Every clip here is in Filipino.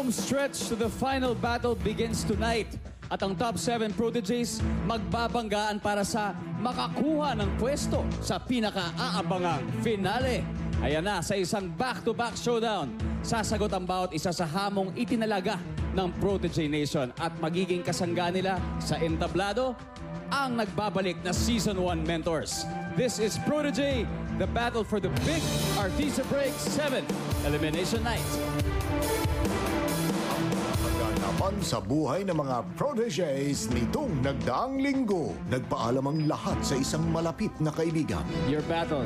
Home stretch to the final battle begins tonight. At ang top 7 proteges magbabanggaan para sa makakuha ng pwesto sa pinaka-aabangang finale. Ayan na, sa isang back-to-back showdown, sasagot ang bawat isa sa hamong itinalaga ng Protege Nation at magiging kasangga nila sa entablado ang nagbabalik na Season 1 mentors. This is Protege, the battle for the big Artista Break 7 Elimination Night. Paganapan sa buhay ng mga proteges nitong nagdaang linggo, nagpaalam ang lahat sa isang malapit na kaibigan. Your battle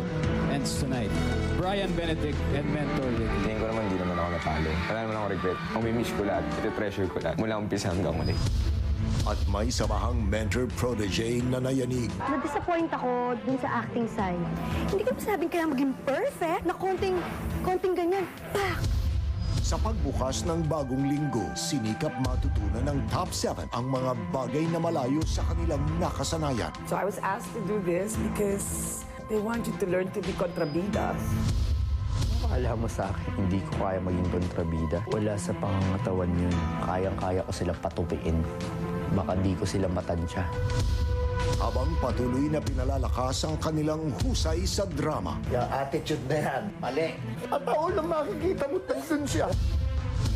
ends tonight. Brian Benedict and Mentor Ricky. Tingin ko naman hindi naman ako natalo. Wala naman ako regret. Mamimiss ko lahat. Iti-treasure ko lahat. Mula umpisa hanggang uli. At may samahang mentor protege na nayanig. Na-disappoint ako dun sa acting side. Hindi ko sabing kailangan maging perfect na konting ganyan. Pak! Sa pagbukas ng bagong linggo, sinikap matutunan ng top 7 ang mga bagay na malayo sa kanilang nakasanayan. So I was asked to do this because they want you to learn to be kontrabidas. Akala mo sa akin, hindi ko kaya maging kontrabida. Wala sa pangangatawan yun. Kayang-kaya ko sila patupiin. Baka di ko sila matansya. Habang patuloy na pinalalakas ang kanilang husay sa drama. Yung attitude na yan, mali. At ako lang makikita mo, tension siya.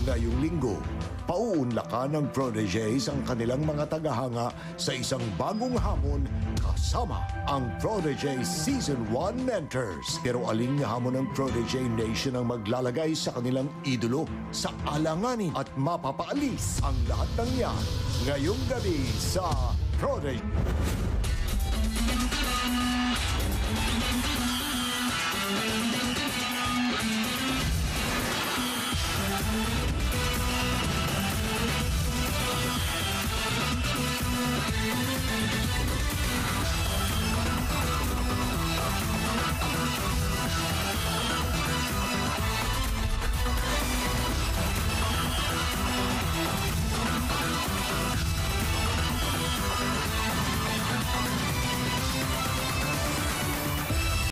Ngayong linggo, pauunlakan ng proteges ang kanilang mga tagahanga sa isang bagong hamon kasama ang Protege Season 1 Mentors. Pero aling hamon ng Protege Nation ang maglalagay sa kanilang idolo sa alanganin at mapapaalis ang lahat ng yan ngayong gabi sa Protege.